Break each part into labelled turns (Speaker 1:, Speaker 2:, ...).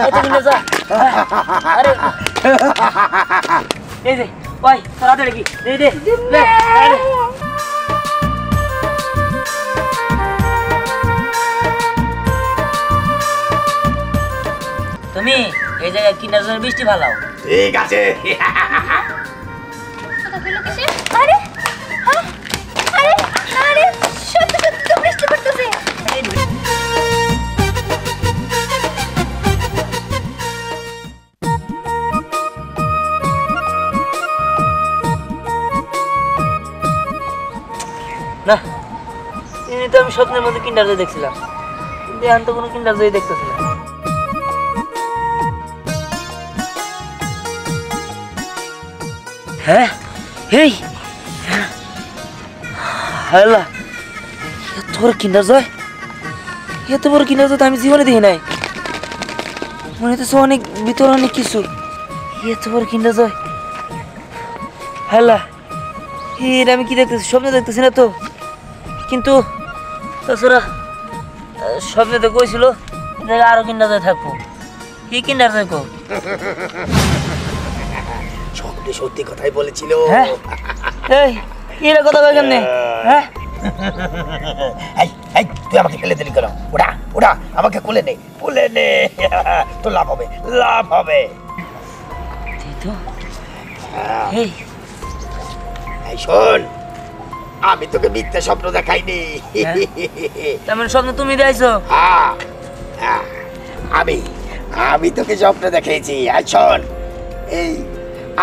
Speaker 1: এটা কিনে যা আরে এই যে ওই তাড়াতাড়ি কি দে দে তুমি এই জায়গায় কিনার জন্য বৃষ্টি ফালাও
Speaker 2: ঠিক আছে
Speaker 3: আরে আরে আরে সত্যি সত্যি বৃষ্টি পড়তেছে
Speaker 1: না এই তো আমি স্বপ্নের মধ্যে কিন্ডার জয় দেখছিলাম কিন্তু এখন তো কোনো কিন্ডার জয় দেখতেছি না হ্যাঁ এই আল্লাহ এত বড় কিন্ডার জয় এত বড় কিন্ডার জয় তো আমি জীবনে দেখি নাই মনে হচ্ছে অনেক ভিতরে অনেক কিছু এত বড় কিন্ডার জয় আল্লাহ এটা আমি কি দেখতেছি স্বপ্নে দেখতেছি না তো কিন্তু তাছাড়া স্বপ্নে তো কইছিল আরো কিন্ডার জয় থাকবো কি কিন্ডার জয় কো
Speaker 2: স্বপ্নে সত্যি কথাই বলেছিল
Speaker 1: হ্যাঁ এই এরা কথা কই কেমনে হ্যাঁ
Speaker 2: এই এই তুই আমাকে ফেলে দিলি কেন ওটা ওটা আমাকে কোলে নে তো লাভ হবে
Speaker 1: এই তো এই
Speaker 2: এই শোন আমি তোকে মিথ্যা স্বপ্ন দেখাইনি
Speaker 1: তেমন স্বপ্ন তুমি দেখাইছো
Speaker 2: আমি তোকে স্বপ্ন দেখাইছি আর শোন এই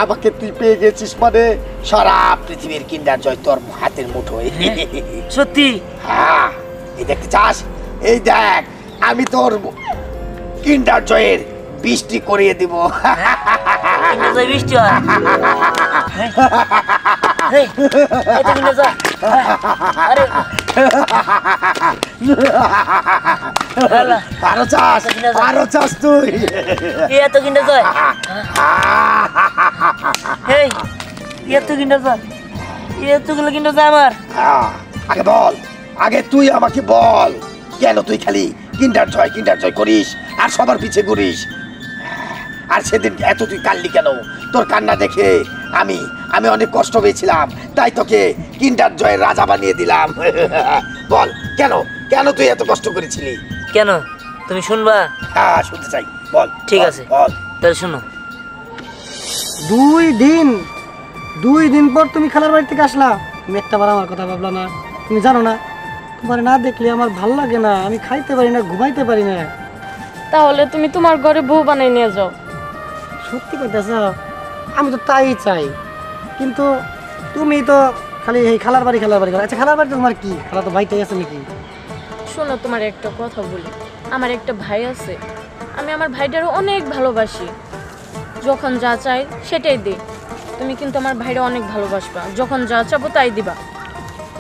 Speaker 2: আমাকে তুই পেয়ে গেছিস মানে সারা পৃথিবীর কিন্ডার জয় তোর হাতের মুঠোয়
Speaker 1: সত্যি
Speaker 2: হ্যাঁ এই দেখতে চাস এই দেখ আমি তোর কিন্ডার জয়ের বৃষ্টি করিয়ে দিব
Speaker 1: কিন্ডার জয় বৃষ্টি হয় এই এটা কিন্ডার জয় আরে
Speaker 2: আরো চাস তুই
Speaker 1: এত কিন্ডার জয় এই এত কিন্ডার জয় এতগুলো কিন্ডার জয় আমার
Speaker 2: আগে তুই আমাকে বল কেন তুই খালি কিন্ডার জয় করিস আর সবার পিছে ঘুরিস আর সেদিন এত তুই কাঁদলি কেন তোর কান্না দেখে আমি অনেক কষ্ট পেয়েছিলাম তাই তোকে কিন্ডার জয়ের রাজা বানিয়ে দিলাম বল কেন তুই এত কষ্ট করেছিলি
Speaker 1: কেন তুমি শুনবা
Speaker 2: হ্যাঁ শুনতে চাই বল
Speaker 1: ঠিক আছে
Speaker 2: বল
Speaker 1: তাহলে শোনো
Speaker 4: 2 দিন পর তুমি খালার বাড়ি থেকে আসলা তুমি একটাবার আমার কথা ভাবলা না তুমি জানো না তোমার না দেখলে আমার ভালো লাগে না আমি খাইতে পারি না ঘুমাইতে পারি না
Speaker 3: তাহলে তুমি তোমার ঘরে বউ বানাই নিয়ে যাও
Speaker 4: সত্যি কথা আমি তো তাই চাই কিন্তু তুমি তো খালি এই খালার বাড়ি আচ্ছা খালার বাড়ি তোমার কি খালা তো ভাইটাই আছে নাকি
Speaker 3: শোনো তোমার একটা কথা বলি আমার একটা ভাই আছে আমি আমার ভাইটারও অনেক ভালোবাসি যখন যা চাই সেটাই দিই তুমি কিন্তু আমার ভাইরা অনেক ভালোবাসবা যখন যা চাবো তাই দিবা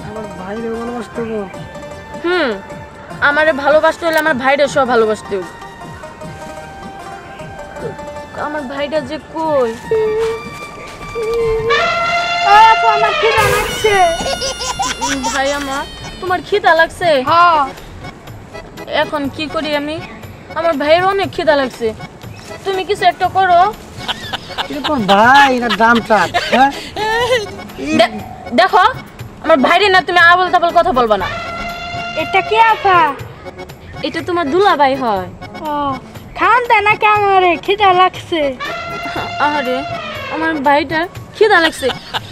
Speaker 4: আমার ভাইরে ভালোবাসতে
Speaker 3: আমারে ভালোবাসতে হলে আমার ভাইরা সব ভালোবাসতে হবে আমার ভাইটা যে কই
Speaker 5: আমার খিদা লাগছে
Speaker 3: ভাই আমার তোমার খিদা লাগছে
Speaker 5: হ্যাঁ
Speaker 3: এখন কি করি আমি আমার ভাইয়ের অনেক খিদা লাগছে তুমি কিছু একটা করো
Speaker 4: তোর ভাই না দামটা হ্যাঁ
Speaker 3: দেখো আমার ভাইরে না তুমি আবল তাবল কথা বলবা না
Speaker 5: এটা কি আপা
Speaker 3: এটা তোমার দুলাভাই হয়
Speaker 5: ও খান দে না কেমন রে খিদা লাগছে
Speaker 3: আরে আমার ভাইটা খিদা লাগছে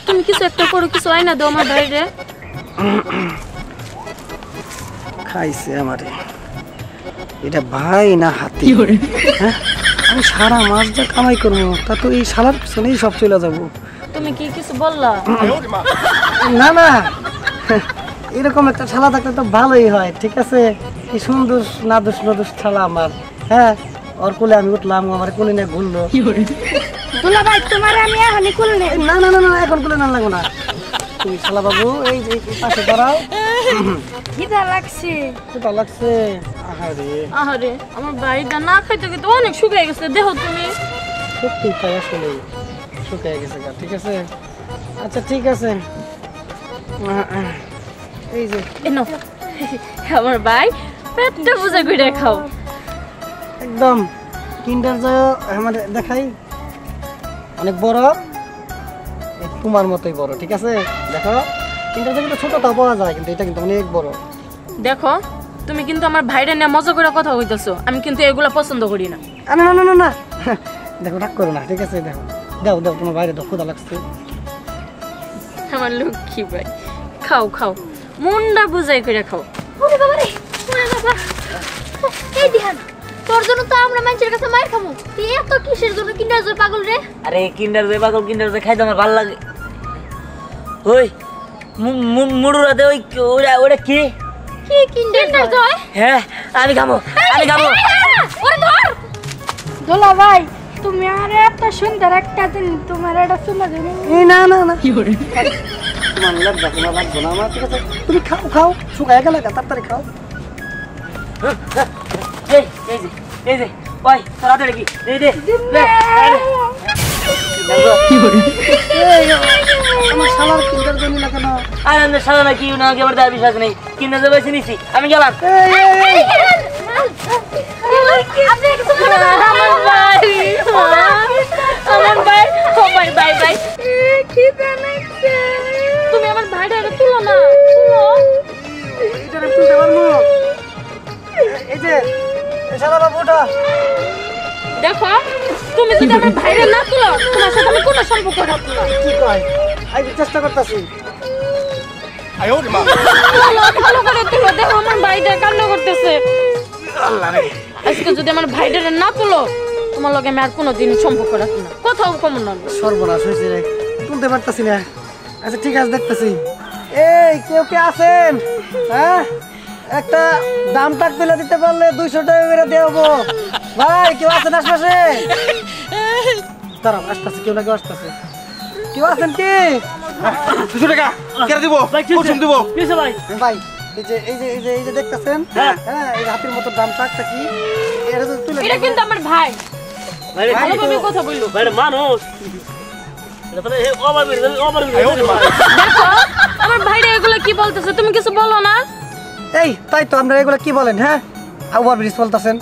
Speaker 3: তুমি কিছু একটা করো কিছু আইনা দাও আমার ভাইরে
Speaker 4: খাইছে আমারে এটা ভাই না হাতি হ্যাঁ আমি সারা মাস যা কামাই করবো তা তো এই শালার পিছনেই সব চলে যাবো
Speaker 3: তুমি কি কিছু বললা
Speaker 4: না না এরকম একটা শালা থাকলে তো ভালোই হয় ঠিক আছে কি সুন্দর নাদুস শালা আমার হ্যাঁ ওর কোলে আমি উঠলাম আমার কোলে নিয়ে ঘুরলো
Speaker 5: দুলা ভাই তোমার আমি এখনই কোলে নেই
Speaker 4: না না না না এখন কোলে না লাগবো না তুমি শালা বাবু এই যে পাশে দাঁড়াও
Speaker 5: খিদা লাগছে
Speaker 3: আহারে আমার ভাইটা না খাইতে খাইতে অনেক শুকিয়ে গেছে দেখো তুমি
Speaker 4: সত্যি তাই আসলে শুকিয়ে গেছে ঠিক আছে আচ্ছা ঠিক আছে
Speaker 3: এই যে আমার ভাই পেটটা বুঝে করে খাও
Speaker 4: একদম কিন্ডার জয় আমাদের দেখাই অনেক বড় এই তোমার মতোই বড় ঠিক আছে দেখো কিন্ডার জয় কিন্তু ছোটটাও পাওয়া যায় কিন্তু এটা কিন্তু অনেক বড়
Speaker 3: দেখো তুমি কিন্তু আমার ভাইরে নিয়ে মজা করে কথা কইতেছো আমি কিন্তু এগুলা পছন্দ করি না
Speaker 4: না না না না না দেখো রাগ করো না ঠিক আছে দেখো দাও দাও তোমার বাইরে দাও ক্ষুধা লাগছে
Speaker 3: আমার লক্ষ্মী ভাই খাও খাও মুন্ডা বুঝাই করে খাও
Speaker 5: ওরে বাবা রে ওরে বাবা এই দিহান তোর জন্য তো আমরা মানুষের কাছে মার খামু তুই এত কিসের জন্য কিন্ডার জয় পাগল রে
Speaker 1: আরে কিন্ডার জয় পাগল কিন্ডার জয় খাইতে আমার ভালো লাগে ওই মুড়ুরাতে ওই ওটা কি
Speaker 5: কি কিন্ডার জয়
Speaker 1: হ্যাঁ আমি খাবো
Speaker 5: ওরে ধর দোলা ভাই তুমি আর এত সুন্দর একটা দিন তোমার এটা চুমা দিন
Speaker 4: এই না না না কি করে তোমার লাগবে তোমার লাগবে না আমার ঠিক আছে তুমি খাও খাও শুকায় গেলে তাড়াতাড়ি খাও
Speaker 1: এই যে ওই তাড়াতাড়ি কি এই দে
Speaker 4: আমার শালার কিন্ডার জয় না কেন
Speaker 1: আর আমি সারা না কি না একেবারে তার বিশ্বাস নেই কিনে যাবে নিছি আমি গেলাম
Speaker 3: আমার ভাই ও ভাই বাই বাই তুমি আমার ভাইটা তুলো না তুলো
Speaker 4: এইটা তুলতে পারবো এই যে শালা বাবুটা
Speaker 3: দেখো তুমি যদি আমার ভাইরে না তুলো তোমার সাথে আমি কোনো সম্পর্ক রাখবো না
Speaker 4: কি কয় আমি চেষ্টা করতেছি
Speaker 3: ভালো করে তুলো দেখো আমার ভাইটা কান্না করতেছে আজকে যদি আমার ভাইটা না তুলো তোমার লগে আমি আর কোনোদিন সম্পর্ক রাখবো না কোথাও কমন না
Speaker 4: সর্বনাশ হয়েছে রে তুলতে পারতাছি না আচ্ছা ঠিক আছে দেখতেছি এই কেউ কে আছেন হ্যাঁ একটা দাম টাক পেলে দিতে পারলে 200 টাকা করে দেবো ভাই কেউ আছেন আশপাশে দাঁড়াও আসতেছে কেউ লাগে আসতেছে কেউ আছেন কি
Speaker 2: 200 টাকা কেন দিব কুসুম দিব
Speaker 1: কিসে ভাই
Speaker 4: ভাই এই যে দেখতেছেন হ্যাঁ এই হাতির মতো দাম টাকটা কি এটা তো তুলে
Speaker 3: এটা কিন্তু আমার ভাই ভালোভাবে কথা বললো
Speaker 1: ভাই মানুষ
Speaker 3: দেখো আমার ভাইরা এগুলো কি বলতেছে তুমি কিছু বলো না
Speaker 4: এই তাই তো আমরা এগুলা কি বলেন হ্যাঁ ওভার ব্রিজ বলতেছেন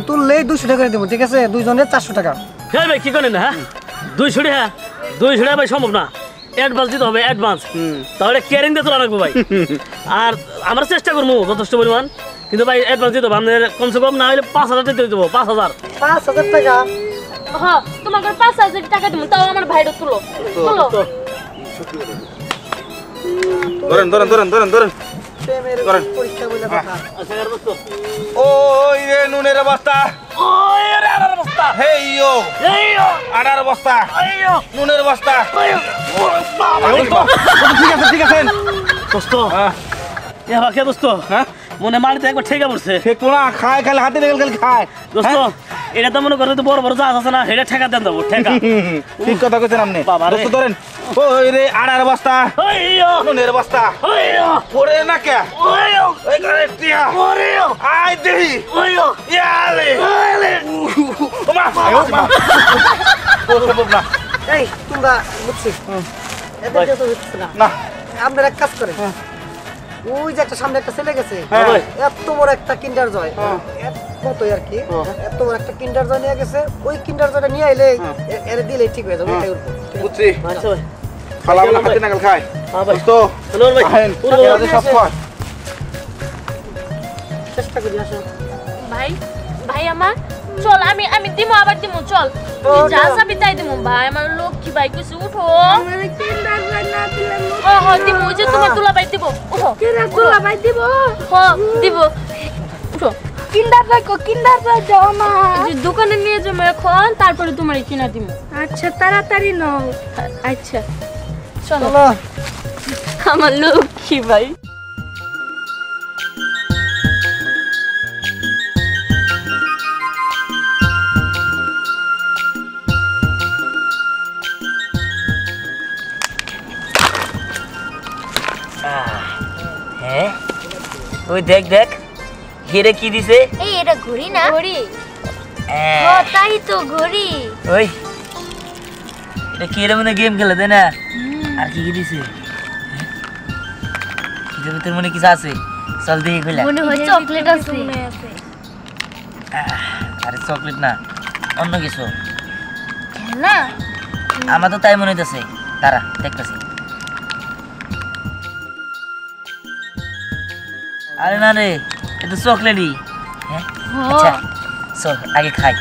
Speaker 4: তুললেই 200 টাকা করে দেবো ঠিক আছে দুইজনের 400 টাকা
Speaker 6: হ্যাঁ ভাই কি করেন হ্যাঁ 200 টাকা ভাই সম্ভব না অ্যাডভান্স দিতে হবে অ্যাডভান্স তাহলে কেয়ারিং দিয়ে তোলা রাখবো ভাই আর আমরা চেষ্টা করবো যথেষ্ট পরিমাণ কিন্তু ভাই অ্যাডভান্স দিতে হবে আপনাদের কমসে কম না হলে 5,000 দিতে দেবো 5,000
Speaker 4: টাকা
Speaker 3: হ্যাঁ তোমাকে 5,000 টাকা দেবো তাও আমার ভাইরা তুলো তুলো
Speaker 2: ধরেন
Speaker 4: প্রেমের
Speaker 2: করেন।
Speaker 4: পরীক্ষা বলে কথা
Speaker 2: ওই রে নুনের বস্তা
Speaker 6: ওই রে আনার বস্তা
Speaker 2: হেই ইয়ো
Speaker 6: এইও
Speaker 2: আটার বস্তা
Speaker 6: এইও
Speaker 2: নুনের বস্তা ঠিক আছে
Speaker 6: দোস্ত এ বাকি দোস্ত
Speaker 2: হ্যাঁ
Speaker 6: মনে মারিতে একবার ঠেকা পড়ছে
Speaker 2: ঠিক না খায় খালি হাতে লেগে খালি খায়
Speaker 6: দোস্ত এটা তো মনে করে তো বড় বড় জাহাজ আছে না এটা ঠেকা দেন দেবো ঠেকা
Speaker 2: ঠিক কথা কইছেন আপনি
Speaker 6: বাবা রে।
Speaker 2: দোস্ত ধরেন ওই রে আটার বস্তা
Speaker 6: ওইও
Speaker 2: নুনের বস্তা
Speaker 6: ওইও
Speaker 2: পড়ে না কে
Speaker 6: ওইও
Speaker 2: ওই করে টিয়া
Speaker 6: ওইও
Speaker 2: আই দেহি
Speaker 6: ওইও
Speaker 2: ইয়ালে
Speaker 6: ওইলে
Speaker 2: ওমা ওমা না
Speaker 4: এই তোমরা বুঝছি এদের তো হচ্ছে না
Speaker 2: না
Speaker 4: আপনারা এক কাজ করেন ওই যে একটা সামনে একটা ছেলে গেছে
Speaker 2: হ্যাঁ।
Speaker 4: এত বড় একটা কিন্ডার জয় কত আর কি এত বড় একটা কিন্ডার জয় নিয়ে গেছে ওই কিন্ডার জয়টা নিয়ে আইলে এর দিলে ঠিক হয়ে যাবে এটাই উঠবো
Speaker 2: বুঝছি
Speaker 6: আচ্ছা ভাই
Speaker 2: খালা বলে হাতে নাগাল খায়
Speaker 6: হ্যাঁ ভাই
Speaker 2: দোস্ত
Speaker 6: হ্যালো ভাই
Speaker 2: আহেন সব খায়
Speaker 4: চেষ্টা করি আসো
Speaker 3: ভাই ভাই আমার চল আমি দিমু আবার দিমু চল
Speaker 4: ও,
Speaker 3: তুই যা
Speaker 4: না।
Speaker 3: যাবি তাই দিমু ভাই আমার লক্ষ্মী ভাই কিছু উঠো
Speaker 5: মানে কিন্ডার জয় না দিলে
Speaker 3: ও হ দিমু ওই যে তোমার দুলা ভাই দিব উঠো
Speaker 5: কেরা তোলা ভাই দিব
Speaker 3: হ দিব উঠো
Speaker 5: কিন্ডার জয় দাও আমার
Speaker 3: যে দোকানে নিয়ে যাবো এখন তারপরে তোমার কিনা দিমু
Speaker 5: আচ্ছা তাড়াতাড়ি নাও
Speaker 3: আচ্ছা চলো
Speaker 4: চলো
Speaker 3: আমার লক্ষ্মী ভাই
Speaker 1: হ্যাঁ ওই দেখ হিরে কি দিছে
Speaker 5: এই এটা ঘড়ি না ঘড়ি
Speaker 1: হ্যাঁ,
Speaker 5: ও তাই তো ঘড়ি
Speaker 1: ওই এটা কি এর মনে গেম খেলে তাই না আর কি কি দিছে এটার ভিতর মনে কিছু আছে চল দেখি খুলে
Speaker 5: মনে হয় চকলেট আছে
Speaker 1: আরে চকলেট না, অন্য কিছু।
Speaker 5: না
Speaker 1: আমার তো তাই মনে হইতেছে, দাঁড়া দেখতেছি। আরে না রে, এটা চকলেটই। হ্যাঁ আচ্ছা চল আগে খাই।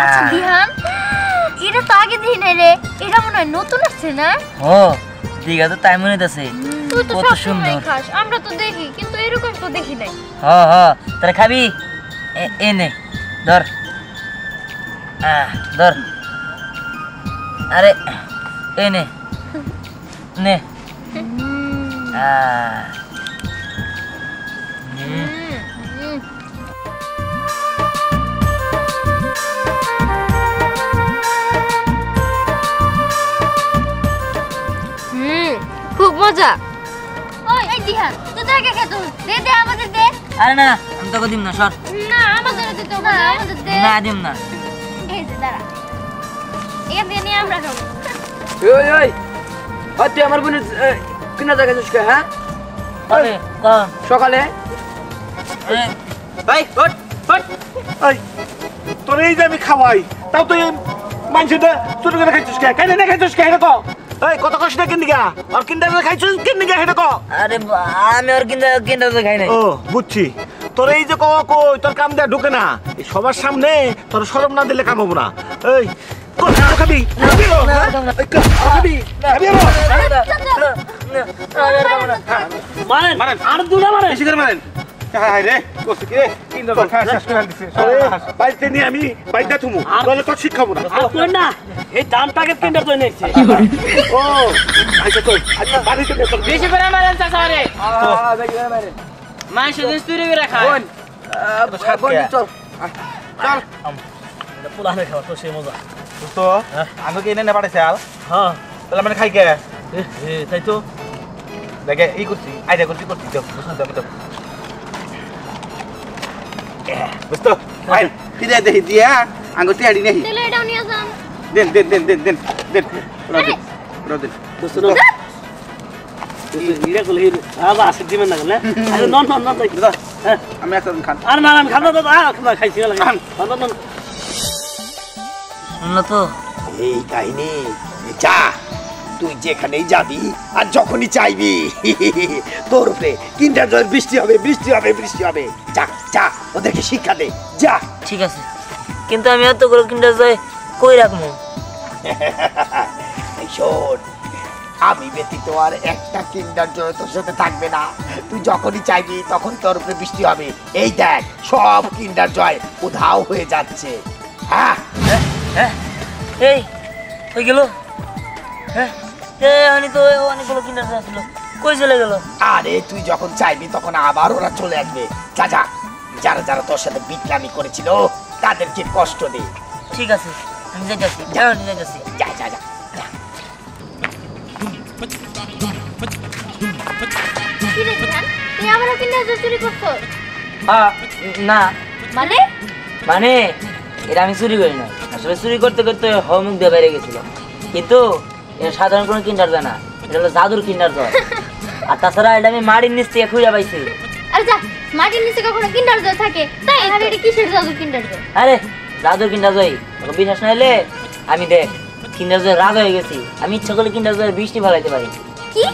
Speaker 5: আচ্ছা দিহান, এটা তো আগে দেখি নাই রে, এটা মনে হয় নতুন আসছে না?
Speaker 1: ও দিঘা তো তাই মনে হইতেছে,
Speaker 5: তুই তো
Speaker 1: কত
Speaker 5: সব সময়
Speaker 1: সুন্দর।
Speaker 5: খাস, আমরা তো দেখি কিন্তু এরকম তো দেখি নাই।
Speaker 1: হ হ, তাহলে খাবি? এ নে ধর, ধর। আরে এ নে নে।
Speaker 5: খুব মজা। ওই এই দিহান, তুই তো আগে খেতো, দে দে আমাদের দে।
Speaker 1: আরে না আমি তোকে দিব না, সর।
Speaker 5: না আমাদের দিতে হবে, আমাদের দে।
Speaker 1: না দিব না।
Speaker 5: এই যে দাঁড়া, এখান থেকে নিয়ে আমরা খাবো।
Speaker 4: ওই ওই ওই তুই আমার বোনের কিনা জায়গা যাচ্ছিস হ্যাঁ?
Speaker 1: আরে কম
Speaker 4: সকালে ভাই ওঠ ওঠ।
Speaker 2: এই তোর এই যে আমি খাওয়াই, তাও তুই মানুষটা ছোট করে খাইছিস কে? কেন না খাইছিস কে? এটা কো। এই কত কষ্ট কিন দিগা আর কিন্ডার খাইছিস কিন দিগা এটা কো।
Speaker 1: আরে আমি আর কিনা তো খাই নাই।
Speaker 2: ও বুঝছি, তোর এই যে কই তোর কাম দেয়া ঢুকে না, এই সবার সামনে তোর শরম না দিলে কাম হবো না। এই খাবি খাবি খাবি
Speaker 6: মারেন
Speaker 2: মারেন।
Speaker 6: আর দুটা মারেন।
Speaker 2: বেশি করে মারেন। হায় রে কষ্ট কি রে? বাইতে নিয়ে আমি বাইতে থুমু, তাহলে তোর শিক্ষা হবো না।
Speaker 6: আর কই না, এই দামটাকে কিন্ডার জয় নিয়েছে।
Speaker 2: ও আচ্ছা তো আচ্ছা বাড়িতে নে তোর।
Speaker 7: বেশি করে মারেন চাচা রে, মাংস দিন চুরি করে খায়।
Speaker 4: চল চল।
Speaker 6: পুলানে খাওয়া তো সে মজা।
Speaker 2: তো আমি কি এনে পাঠাইছে আল
Speaker 6: হ্যাঁ
Speaker 2: তাহলে মানে খাই কে
Speaker 6: তাই তো।
Speaker 2: দেখে এই করছি আইডিয়া করছি করছি দাও দাও দাও বুঝতো ভাই ফিরে দেখি দিয়া আঙ্গুটি আড়ি নেই
Speaker 5: তাহলে এটাও নিয়ে যান।
Speaker 2: দেন দেন দেন দেন দেন দেন দেন
Speaker 6: দোস্ত না ইরা কল হির আবা আসে দিবেন না গলে। আরে নন নন নন হ্যাঁ
Speaker 2: আমি একটা খান
Speaker 6: আর না আমি খাবো তো খাবো খাইছি গেল নন নন।
Speaker 1: শুনলো তো
Speaker 2: এই কাহিনী যা তুই যেখানেই যাবি আর যখনই চাইবি তোর উপরে কিন্ডার জয়ের বৃষ্টি হবে বৃষ্টি হবে বৃষ্টি হবে। যা যা ওদেরকে শিক্ষা দে যা।
Speaker 1: ঠিক আছে, কিন্তু আমি এত করে কিনা যাই কই রাখবো?
Speaker 2: এই শোন, আমি ব্যতীত আর একটা কিন্ডার জয় তোর সাথে থাকবে না। তুই যখনই চাইবি তখন তোর উপরে বৃষ্টি হবে। এই দেখ সব কিন্ডার জয় উধাও হয়ে যাচ্ছে। হ্যাঁ
Speaker 1: হ্যাঁ এই কই গেল? হ্যাঁ আমি তো অনেকগুলো কিনা ছিল, কই চলে গেল?
Speaker 2: আরে তুই যখন চাইবি তখন আবার ওরা চলে আসবে। যা যা, যারা যারা তোর সাথে বিটলামি করেছিল তাদেরকে কষ্ট দে।
Speaker 1: ঠিক আছে আমি যাইতেছি, যাইতেছি।
Speaker 2: যা যা যা যা।
Speaker 5: কি রে দিহান, তুই আমারও কিনে চুরি করছো?
Speaker 1: না
Speaker 5: মানে
Speaker 1: মানে এটা আমি চুরি করি না, আসলে চুরি করতে করতে হোমওয়ার্ক দিয়ে বেড়ে গেছিল। কিন্তু এটা সাধারণ কোনো কিন্ডার জয় না, এটা হলো জাদুর কিন্ডার জয়। আর তাছাড়া এটা আমি মাটির নিচ থেকে খুঁজে পাইছি।
Speaker 5: আরে যা, মাটির নিচে কখনো কিন্ডার জয় থাকে? তাই আর এটা কিসের জাদু কিন্ডার জয়?
Speaker 1: আরে জাদুর কিন্ডার জয়, তোকে বিশ্বাস না হলে আমি দেখ কিন্ডার জয় রাজা হয়ে গেছি। আমি ইচ্ছা করলে কিন্ডার জয়ের বৃষ্টি ফেলাইতে পারি।
Speaker 5: কি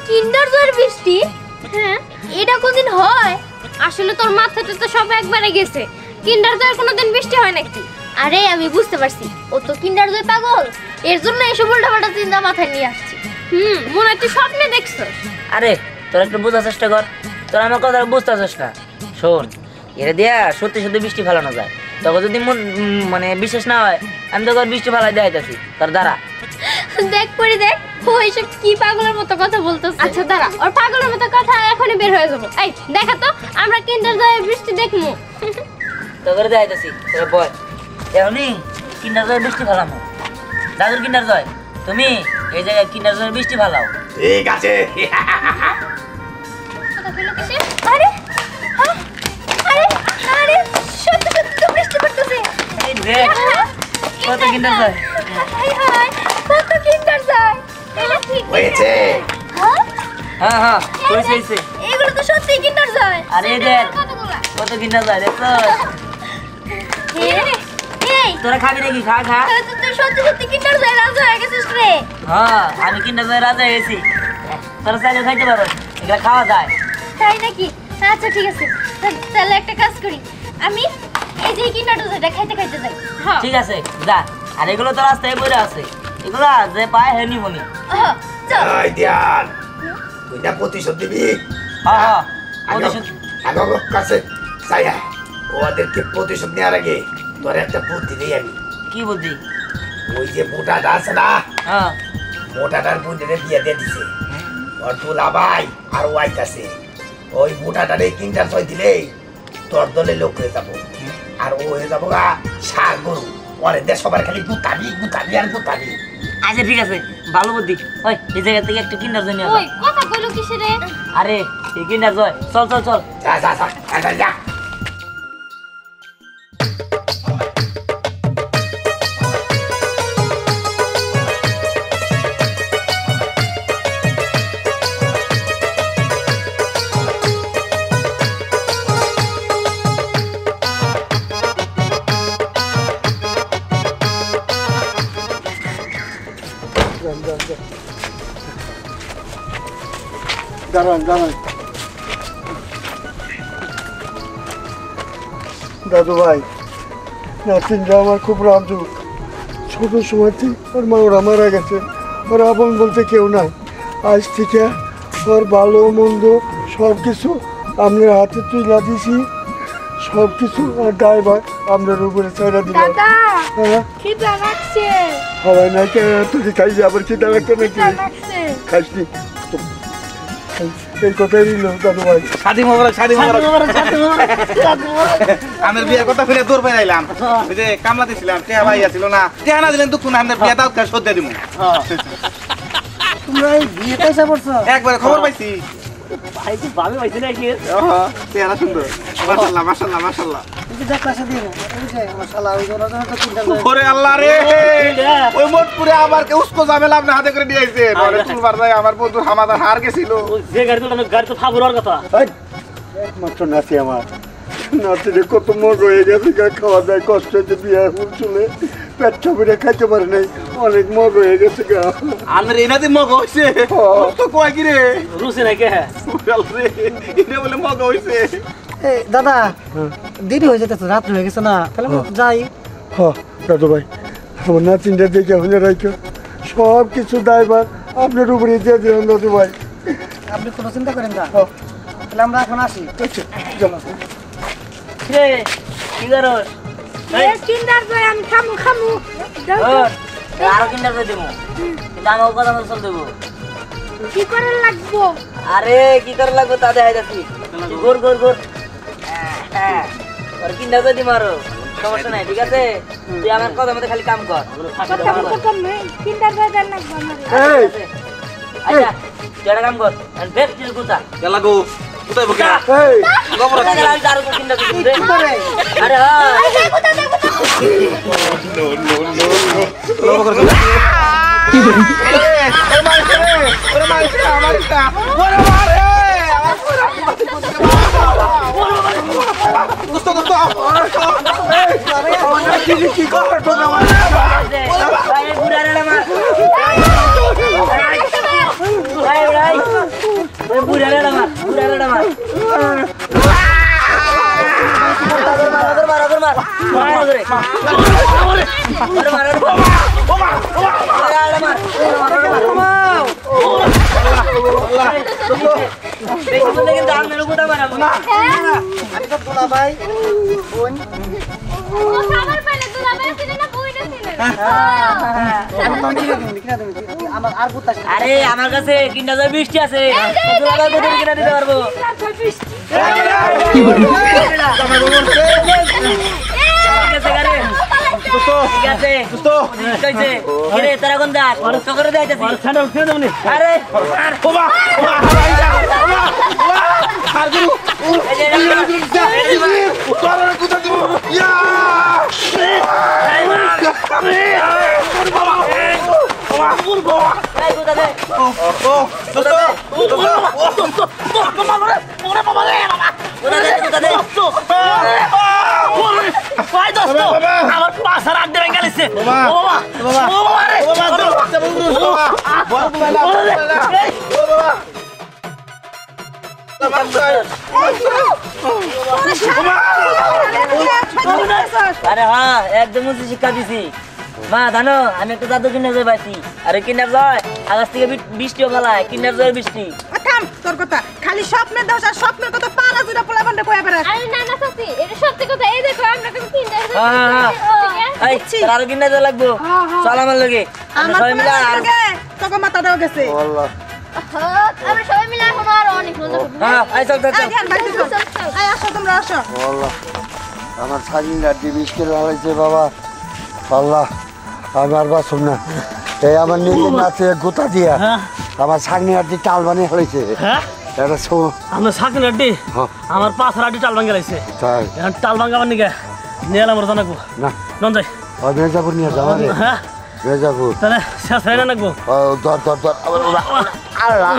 Speaker 5: কিন্ডার জয়ের বৃষ্টি? হ্যাঁ এটা কোনদিন হয়? আসলে তোর মাথাটা তো সব একবারে গেছে। কিন্ডার জয়ের কোনোদিন বৃষ্টি হয় নাকি? আরে আমি বুঝতে পারছি, ও তো কিন্ডার জয় পাগল, এর জন্য এসব উল্টাপাল্টা চিন্তা মাথায় নিয়ে আসছি। মনে হয় তুই স্বপ্নে দেখছো।
Speaker 1: আরে তোরা একটু বোঝার চেষ্টা কর, তোরা আমার কথা বুঝতে চেষ্টা। শোন, এটা দিয়া সত্যি সত্যি বৃষ্টি ফেলানো যায়। তখন যদি মানে বিশেষ না হয় আমি তোকে বৃষ্টি ফেলাই দেখাইতেছি। তোর দ্বারা
Speaker 5: দেখ পরে দেখ, ও এসব কি পাগলের মতো কথা বলতেছে। আচ্ছা দাঁড়া, ওর পাগলের মতো কথা এখনই বের হয়ে যাবো। এই দেখা তো, আমরা কিন্ডার জয় বৃষ্টি দেখবো।
Speaker 1: তোকে দেখাইতেছি, তোর বয় এমনি কিন্ডার জয় বৃষ্টি ফেলামো। দাদুর কিন্ডার জয়, তুমি এই জায়গায় কিন্ডার জয় বৃষ্টি ফেলাও।
Speaker 2: ঠিক আছে।
Speaker 5: কথা বললো কিসে? আরে হ্যাঁ, আরে আরে সত্যি সত্যি তো বৃষ্টি পড়তেছে।
Speaker 1: এই দেখ কত কিন্ডার জয়
Speaker 5: কত কিন্ডার জয় এটা ঠিক
Speaker 2: হয়েছে
Speaker 5: হ্যাঁ
Speaker 1: হ্যাঁ হয়েছে
Speaker 5: এগুলো তো সত্যি কিন্ডার জয়
Speaker 1: আরে দেখ
Speaker 5: কতগুলা
Speaker 1: কত কিন্ডার জয় দেখছো
Speaker 5: এই
Speaker 1: তোরা খাবি নাকি খা খা
Speaker 5: তুই সত্যি সত্যি কিন্ডার জয় রাজা হয়ে গেছিস রে
Speaker 1: হ্যাঁ আমি কিন্ডার জয় রাজা হয়ে গেছি তোরা চাইলে খাইতে পারো এগুলা খাওয়া যায়
Speaker 5: তাই নাকি আচ্ছা ঠিক আছে তাহলে একটা কাজ করি আমি এই যে কিন্ডার জয়টা খাইতে খাইতে যাই হ্যাঁ
Speaker 1: ঠিক আছে যা আর এগুলো তো রাস্তায় পড়ে আছে এগুলা যে পায় হে নিবনি
Speaker 5: হ্যাঁ চল
Speaker 2: এই ধ্যান তুই না প্রতিশোধ দিবি
Speaker 1: হ্যাঁ হ্যাঁ
Speaker 2: আগে কাছে যাই ওদেরকে প্রতিশোধ নেওয়ার আগে তোর একটা বুদ্ধি নেই আমি
Speaker 1: কি বুদ্ধি
Speaker 2: ওই যে মোটাটা আছে না
Speaker 1: হ্যাঁ
Speaker 2: মোটাটার বুদ্ধিরে বিয়ে দিয়ে দিছে ওর তুলা ভাই আর ওয়াইট আছে ওই মোটাটারে কিন্টার ছয় দিলেই তোর দলে লোক হয়ে যাবো আর ও হয়ে যাবো গা সার গরু পরে দেশ সবার খালি গুতাবি গুতাবি আর গুতাবি
Speaker 1: আচ্ছা ঠিক আছে ভালো বুদ্ধি ওই এই জায়গা থেকে একটু কিন্ডার জয় নিয়ে
Speaker 5: ওই কথা কইলো কিসে রে
Speaker 1: আরে এই কিন্ডার জয় চল চল চল
Speaker 2: যা যা যা যা যা
Speaker 4: দাঁড়ান দাদু ভাই নাতিনরা আমার খুব রাজুক ছোট সময়তে ওর মা ওরা মারা গেছে ওর আপন বলতে কেউ নাই আজ থেকে ওর ভালো মন্দ সব কিছু আপনার হাতে তুলে দিছি সব কিছু আর ড্রাইভার আপনার উপরে ছেড়ে দিলাম হ্যাঁ
Speaker 5: খিদা লাগছে
Speaker 4: সবাই না কে তুই খাইছি আবার খিদা লাগছে নাকি
Speaker 5: লাগছে
Speaker 4: খাইসনি এই কথাই নিল দাদু ভাই
Speaker 8: শাদি মোবারক আমার বিয়ের কথা ফিরে দূর পাই আইলাম ওই যে কামলা দিছিলাম টেহা ভাই আছিল না টেহা না দিলেন দুঃখ না আমাদের বিয়ে দাও শোধ দিয়ে দিব
Speaker 4: তোমরা এই বিয়ে পয়সা পড়ছো
Speaker 8: একবারে খবর পাইছি
Speaker 6: ভাইকে ভাবে পাইছে নাকি
Speaker 8: চেহারা সুন্দর মাশাআল্লাহ মাশাআল্লাহ মাশাআল্লাহ
Speaker 4: কিন্তু দেখ পাশে দিয়ে ওই যে মশালা ওই জন্য তো চিন্তা করে
Speaker 8: ওরে আল্লাহ রে ওই মোটপুরে আবার কে উস্কো ঝামেলা আপনি হাতে করে নিয়ে আইছে নরে চুলবার যায় আমার বন্ধু হামাদার হার গেছিল
Speaker 6: যে গাড়ি তো গাড়ি তো ফাবুরার কথা
Speaker 4: একমাত্র নাতি আমার নাতিরে কত মগ হয়ে গেছে খাওয়া দাওয়া কষ্ট হয়েছে বিয়ে চলে পেট চাপিয়ে খাইতে পারে নাই অনেক মগ হয়ে গেছে গা
Speaker 8: আমার এনাতে মগ হইছে তো কয় কি রে
Speaker 6: রুসি নাকি হ্যাঁ
Speaker 8: রে এটা বলে মগ হইছে
Speaker 4: এই দাদা দেরি হয়ে যেতেছে রাত হয়ে গেছে না তাহলে যাই হ্যাঁ দাদু ভাই আমার নাতিনটা দেখে হলে রাখো সব কিছু ড্রাইভার আপনার উপরে দিয়ে দিলাম দাদু ভাই আপনি কোনো চিন্তা করেন না তাহলে আমরা এখন আসি চলো
Speaker 1: রে কি করো
Speaker 5: কিন্ডার জয় আমি খামু
Speaker 1: আরো কিন্ডার জয় দেবো কিন্তু আমার কথা মতো চল দেবো
Speaker 5: কি করে লাগবো
Speaker 1: আরে কি করে লাগবে তা দেখাই যাচ্ছি গোর গোর গোর হ্যাঁ ওর কিন্ডার জয় দিম আরো সমস্যা নাই ঠিক আছে তুই আমার কথা মতো খালি কাম কর
Speaker 5: কিন্ডার জয় দেন লাগবো আমার
Speaker 4: এই
Speaker 1: আচ্ছা তুই একটা কাম কর বেশ কিছু কথা
Speaker 8: কেলা গো কোথায় বকে
Speaker 4: এই
Speaker 8: খবর আছে
Speaker 1: আমি আরো কিন্ডার জয় দেবো আরে হ্যাঁ
Speaker 8: ওরে মাইছে আমার ইচ্ছা ওরে মারে দোস্ত দোস্ত কি কর তোরা
Speaker 1: ভাই বুড়ারে মার ভাই বুড়ারে মার আরে আমার কাছে কিনা যায় বৃষ্টি আছে কিনা দিতে পারবো ঠিক আছে তারা কোন যাক চকরে যাইতেছি আরে
Speaker 8: আর
Speaker 6: আমার পাশার আড্ডে ভেঙে গেছে ও বাবা ও বাবা রে
Speaker 1: আরে হ্যাঁ একদম উচিত শিক্ষা দিছি মা জানো আমি একটা জাদু কিনার জয় পাইছি আরে কিনার জয় আকাশ থেকে বৃষ্টিও ফেলায় কিনার জয়ের বৃষ্টি
Speaker 9: থাম তোর কথা খালি স্বপ্নের দোষ আর স্বপ্নের কথা পারা জুড়ে পোলা বান্ডে কয়ে বেড়াস
Speaker 5: আরে না না চাচি এটা সত্যি কথা এই দেখো আমরা কিন্তু কিন্ডার
Speaker 1: এই তোর আরো কিনার জয় লাগবো চল আমার লগে আমরা সবাই মিলে
Speaker 9: তোকে মাথাটাও গেছে
Speaker 5: আমরা সবাই মিলে এখন আর অনেক মজা করব
Speaker 1: হ্যাঁ আই চল চল
Speaker 9: আয় ধ্যান বাইতে চল আয় আসো তোমরা আসো
Speaker 10: আল্লাহ আমার সাগিন গাড়ি মিষ্টি হয়েছে বাবা আল্লাহ আমার বাসুন না এই আমার নিজের নাচে গোতা দিয়া আমার সাগনি আড্ডি টাল বানিয়ে হয়েছে
Speaker 6: হ্যাঁ এটা আমরা সাকিন আড্ডি আমার পাশার আড্ডি টাল ভাঙ্গা লাগছে
Speaker 10: তাই
Speaker 6: এখন টাল ভাঙ্গাবার নিকে নিয়ে এলাম জানাবো
Speaker 10: না
Speaker 6: নন যাই
Speaker 10: মির্জাপুর নিয়ে যাওয়া রে
Speaker 6: হ্যাঁ
Speaker 10: মির্জাপুর
Speaker 6: তাহলে শেষ হয় না নাকবো
Speaker 10: ধর ধর ধর আল্লাহ
Speaker 6: আল্লাহ